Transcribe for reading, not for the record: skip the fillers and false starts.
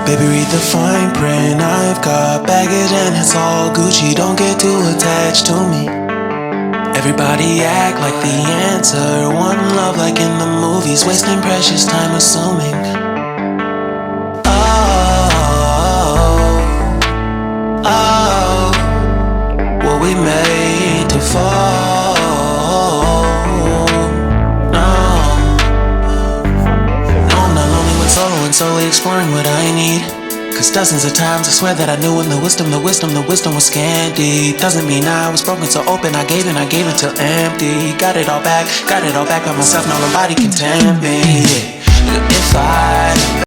Baby, read the fine print. I've got baggage and it's all Gucci. Don't get too attached to me. Everybody act like the answer. One love like in the movies. Wasting precious time assuming. Oh, were we made to fall? No, I'm not lonely when solo and solely exploring what I need. Cause dozens of times I swear that I knew when the wisdom was scanty. Doesn't mean I was broken so open, I gave till empty. Got it all back by myself, now nobody can tempt me. If I